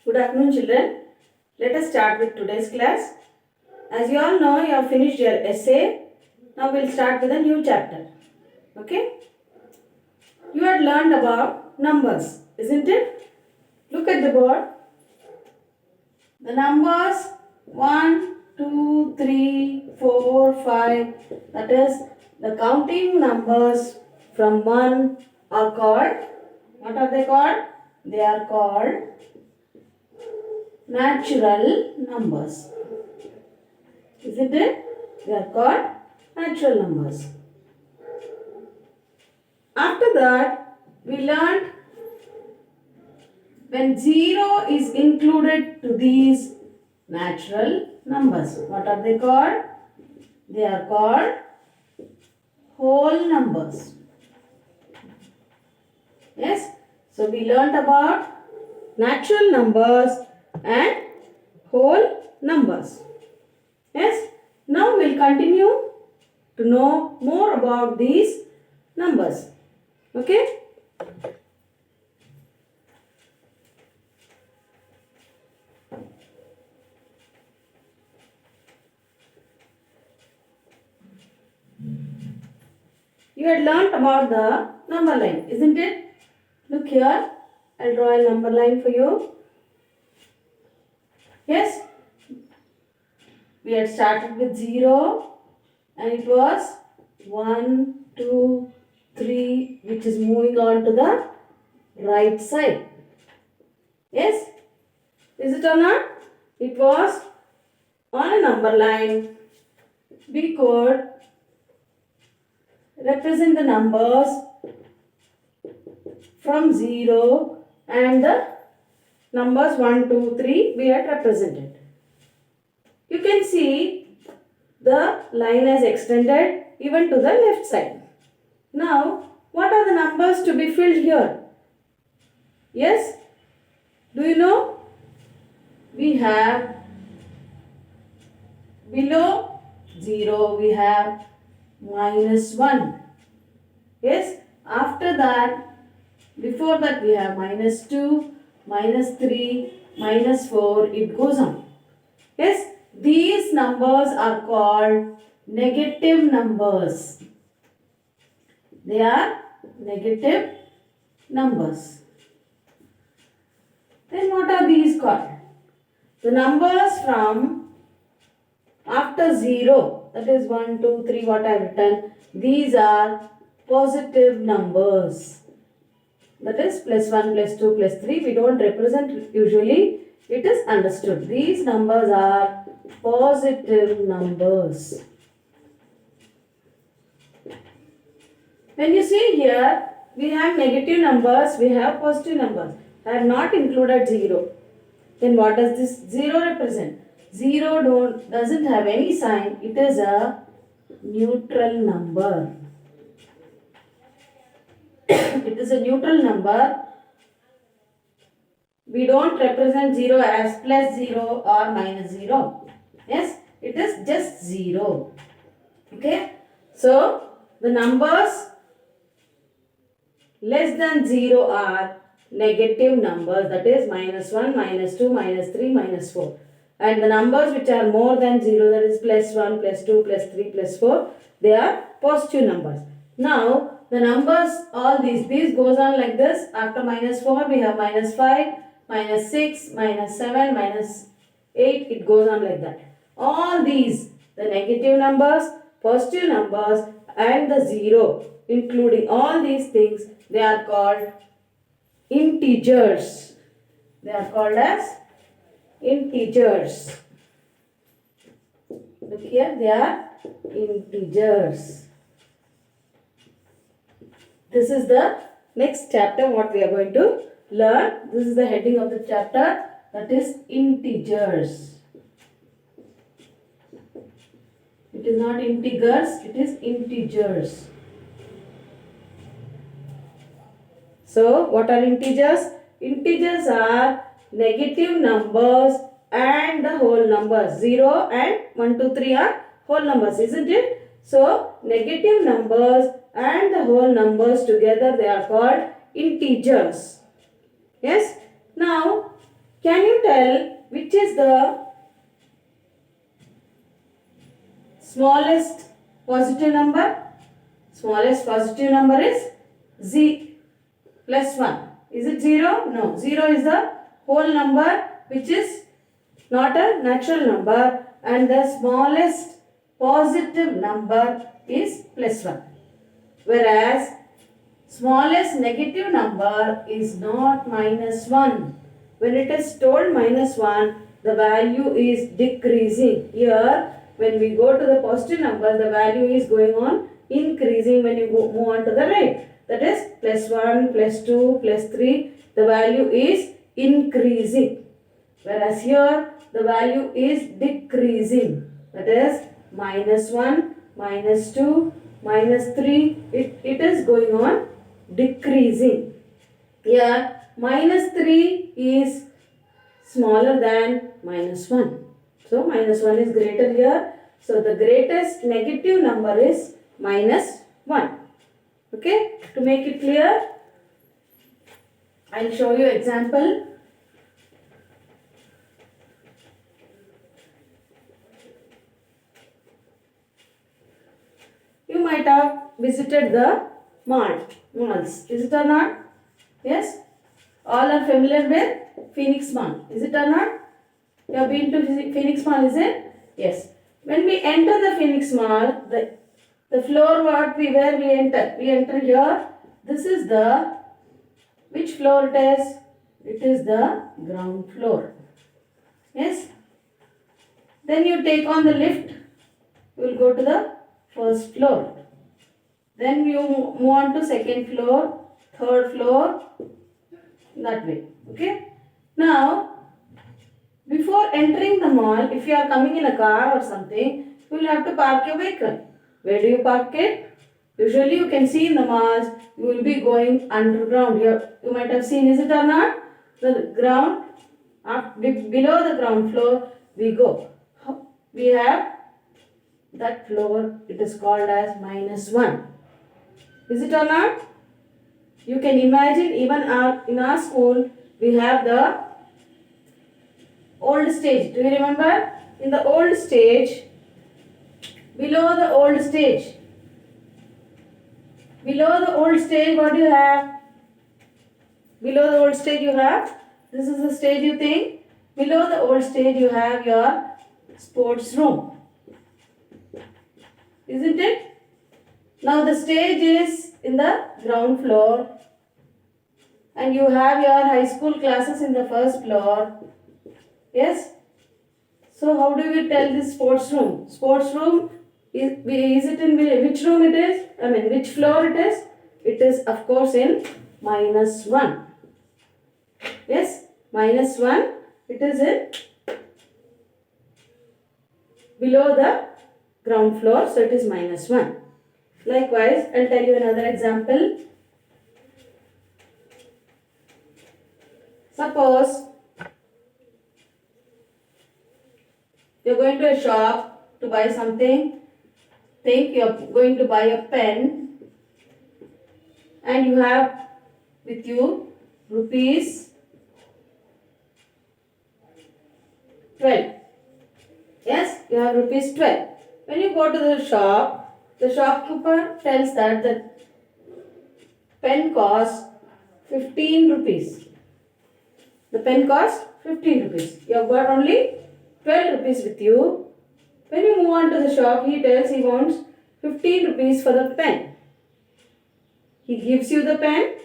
Good afternoon, children. Let us start with today's class. As you all know, you have finished your essay. Now we'll start with a new chapter. Okay? You had learned about numbers, isn't it? Look at the board. The numbers 1, 2, 3, 4, 5. That is, the counting numbers from 1 are called. What are they called? They are called natural numbers. Isn't it? They are called natural numbers. After that, we learned when 0 is included to these natural numbers. What are they called? They are called whole numbers. Yes? So we learnt about natural numbers and whole numbers. Yes? Now we'll continue to know more about these numbers. Okay? You had learnt about the number line, isn't it? Look here. I'll draw a number line for you. Yes? We had started with 0 and it was 1, 2, 3, which is moving on to the right side. Yes? Is it or not? It was on a number line. We could represent the numbers from 0 and the numbers 1, 2, 3 we had represented. You can see the line has extended even to the left side. Now, what are the numbers to be filled here? Yes? Do you know? We have below 0, we have -1. Yes? After that, before that we have -2, -3, -4, it goes on. Yes? These numbers are called negative numbers. They are negative numbers. Then what are these called? The numbers from after 0, that is 1, 2, 3, what I have written, these are positive numbers. That is +1, +2, +3. We don't represent usually. It is understood. These numbers are positive numbers. When you see here, we have negative numbers, we have positive numbers. I have not included 0. Then what does this 0 represent? 0 doesn't have any sign. It is a neutral number. It is a neutral number. We don't represent 0 as +0 or -0. Yes, it is just 0. Okay. So, the numbers less than 0 are negative numbers. That is -1, -2, -3, -4. And the numbers which are more than 0, that is +1, +2, +3, +4, they are positive numbers. Now, the numbers, all these goes on like this. After -4, we have -5, -6, -7, -8, it goes on like that. All these, the negative numbers, positive numbers and the 0, including all these things, they are called integers. They are called as integers. Look here, they are integers. This is the next chapter what we are going to learn. This is the heading of the chapter, that is integers. It is not integers, it is integers. So, what are integers? Integers are negative numbers and the whole numbers. 0 and 1, 2, 3 are whole numbers, isn't it? So, negative numbers and the whole numbers together, they are called integers. Yes? Now, Can you tell which is the smallest positive number? Smallest positive number is z plus 1. Is it 0? No. 0 is the whole number which is not a natural number, and the smallest positive number is plus 1. Whereas smallest negative number is not minus 1. When it is told minus 1, the value is decreasing. Here, when we go to the positive number, the value is going on increasing when you move on to the right. That is plus 1, plus 2, plus 3. The value is increasing. Whereas here, the value is decreasing. That is minus 1, minus 2, minus 3. It is going on decreasing. Here, minus 3 is smaller than minus 1. So, minus 1 is greater here. So, the greatest negative number is minus 1. Okay, to make it clear, I will show you example. You might have visited the malls. Is it or not? Yes? All are familiar with Phoenix Mall. Is it or not? You have been to Phoenix Mall, is it? Yes. When we enter the Phoenix Mall, the floor where we enter. We enter here. This is the, which floor it is? It is the ground floor. Yes? Then you take on the lift. You will go to the first floor. Then you move on to second floor, third floor, that way. Okay? Now, before entering the mall, if you are coming in a car or something, you will have to park your vehicle. Where do you park it? Usually you can see in the malls, you will be going underground. You might have seen, is it or not? The ground, below the ground floor, we go. We have that floor, it is called as minus 1. Is it or not? You can imagine even in our school, we have the old stage. Do you remember? In the old stage, below the old stage, what do you have? Below the old stage you have, this is the stage you think. Below the old stage you have your sports room. Isn't it? Now the stage is in the ground floor and you have your high school classes in the first floor. Yes? So how do we tell this sports room? Sports room, is it in which room it is? I mean which floor it is? It is of course in minus 1. Yes? Minus 1, it is in below the ground floor, so it is minus 1. Likewise, I'll tell you another example. Suppose you're going to a shop to buy something. Think you're going to buy a pen and you have with you rupees 12. Yes, you have rupees 12. When you go to the shop, the shopkeeper tells that the pen costs 15 rupees. The pen costs 15 rupees. You have got only 12 rupees with you. When you move on to the shop, he tells he wants 15 rupees for the pen. He gives you the pen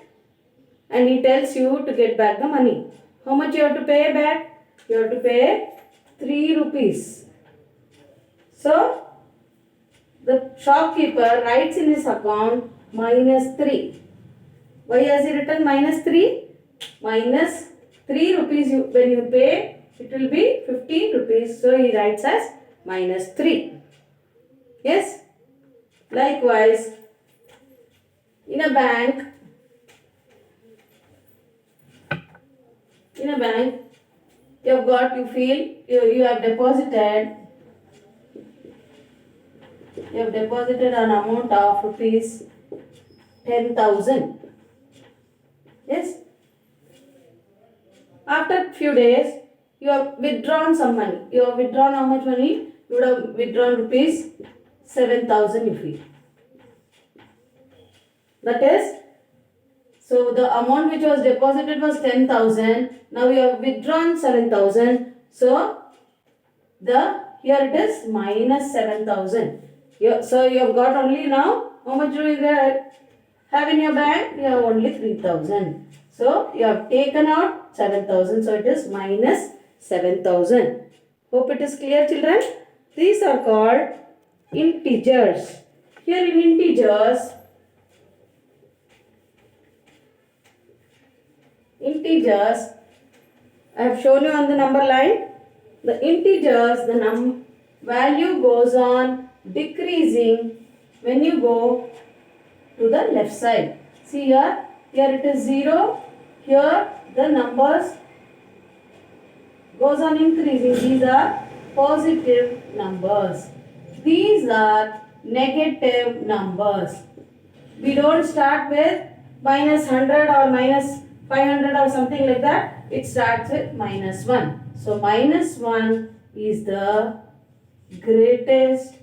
and he tells you to get back the money. How much you have to pay back? You have to pay 3 rupees. So, the shopkeeper writes in his account minus 3. Why has he written minus 3? Minus 3 rupees when you pay, it will be 15 rupees. So, he writes as minus 3. Yes? Likewise, in a bank, you have deposited an amount of rupees 10,000. Yes? After few days, you have withdrawn some money. You have withdrawn how much money? You would have withdrawn rupees 7,000 you feel. That is, so the amount which was deposited was 10,000. Now you have withdrawn 7,000. So here it is minus 7,000. So you have got only now, how much do you have in your bank? You have only 3,000. So you have taken out 7,000. So it is minus 7,000. Hope it is clear, children. These are called integers. Here in integers, I have shown you on the number line. The integers, the value goes on decreasing when you go to the left side. See here it is 0. Here the numbers goes on increasing. These are positive numbers. These are negative numbers. We don't start with minus 100 or minus 500 or something like that. It starts with minus 1. So minus 1 is the greatest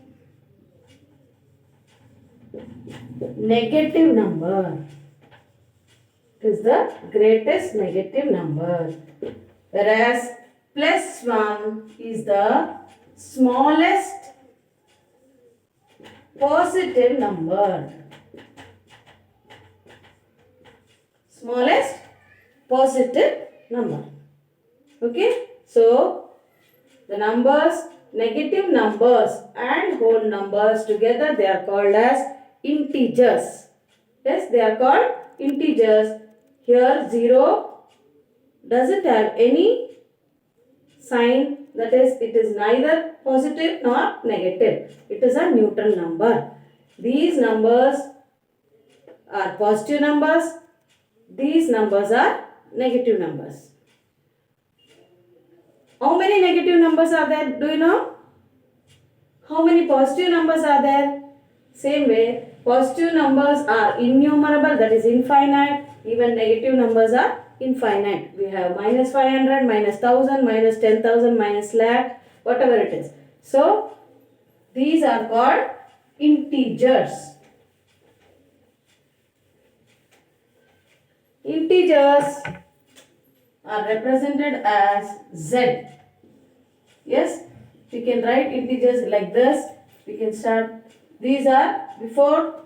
negative number. It is the greatest negative number. Whereas plus 1 is the smallest positive number. Smallest positive number. Okay. So the numbers, negative numbers and whole numbers together, they are called as integers. Yes, they are called integers. Here 0 doesn't have any sign, that is, it is neither positive nor negative. It is a neutral number. These numbers are positive numbers. These numbers are negative numbers. How many negative numbers are there? Do you know? How many positive numbers are there? Same way, positive numbers are innumerable, that is infinite. Even negative numbers are infinite. We have minus 500, minus 1000, minus 10,000, minus lakh, whatever it is. So, these are called integers. Integers are represented as Z. Yes, we can write integers like this. We can start. These are before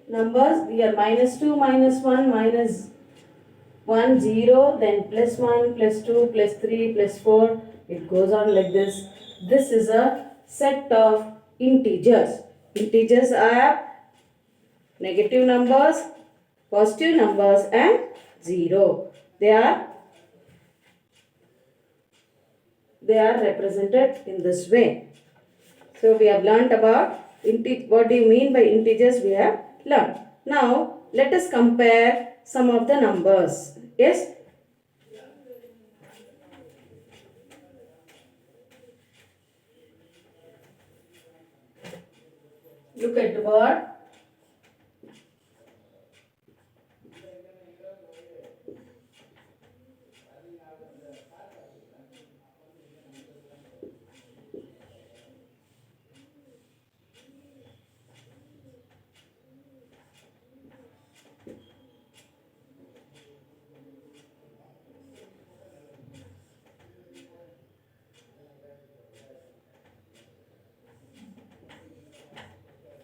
numbers. We are minus 2, minus 1, minus 1, 0, then plus 1, plus 2, plus 3, plus 4. It goes on like this. This is a set of integers. Integers are negative numbers, positive numbers and 0. They are represented in this way. So we have learnt about what do you mean by integers, we have learnt. Now let us compare some of the numbers. Yes. Look at the board.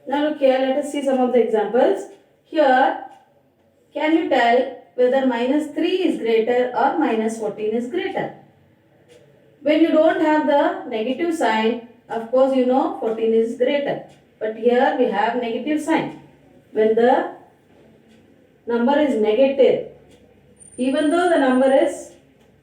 Now look here, let us see some of the examples. Here, can you tell whether minus 3 is greater or minus 14 is greater? When you don't have the negative sign, of course you know 14 is greater. But here we have negative sign. When the number is negative, even though the number is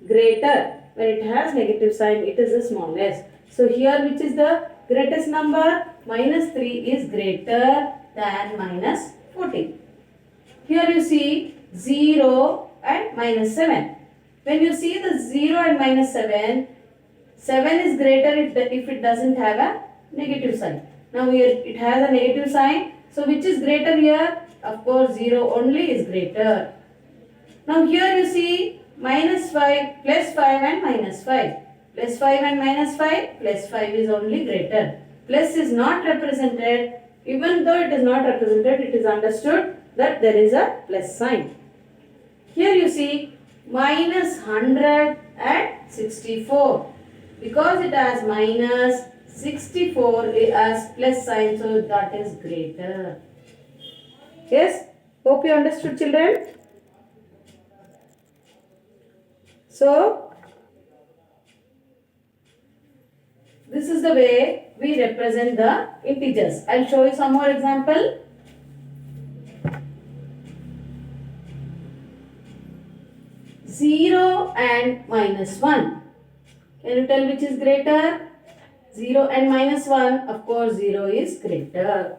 greater, when it has negative sign, it is the smallest. So here which is the greatest number? Minus 3 is greater than minus 14. Here you see 0 and minus 7. When you see the 0 and minus 7, 7 is greater if it doesn't have a negative sign. Now here it has a negative sign. So which is greater here? Of course 0 only is greater. Now here you see minus 5, plus 5 and minus 5. Plus 5 and minus 5, plus 5 is only greater. Plus is not represented. Even though it is not represented, it is understood that there is a plus sign. Here you see minus 100 and 64. Because it has minus, 64 as plus sign, so that is greater. Yes? Hope you understood, children. So, this is the way we represent the integers. I'll show you some more example. Zero and minus 1. Can you tell which is greater? 0 and minus 1. Of course, 0 is greater.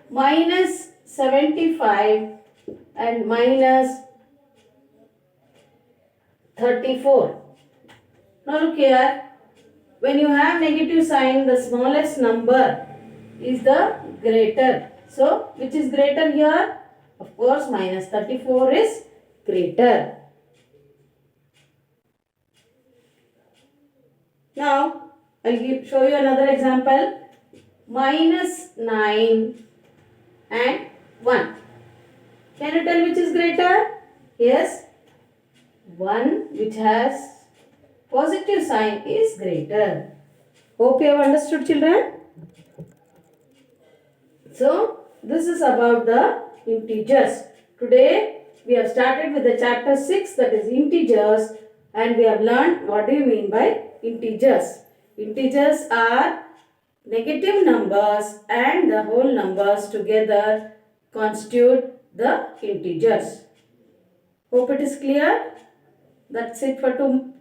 Minus 75 and minus 34. Now look here. When you have negative sign, the smallest number is the greater. So, which is greater here? Of course, minus 34 is greater. Now, I'll show you another example. Minus 9 and 1. Can you tell which is greater? Yes. 1 which has positive sign is greater. Hope you have understood, children. So, this is about the integers. Today, we have started with the chapter 6, that is integers, and we have learned what do you mean by integers. Integers are negative numbers and the whole numbers together constitute the integers. Hope it is clear. That's it for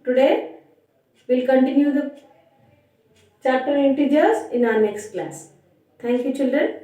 today. We'll continue the chapter integers in our next class. Thank you, children.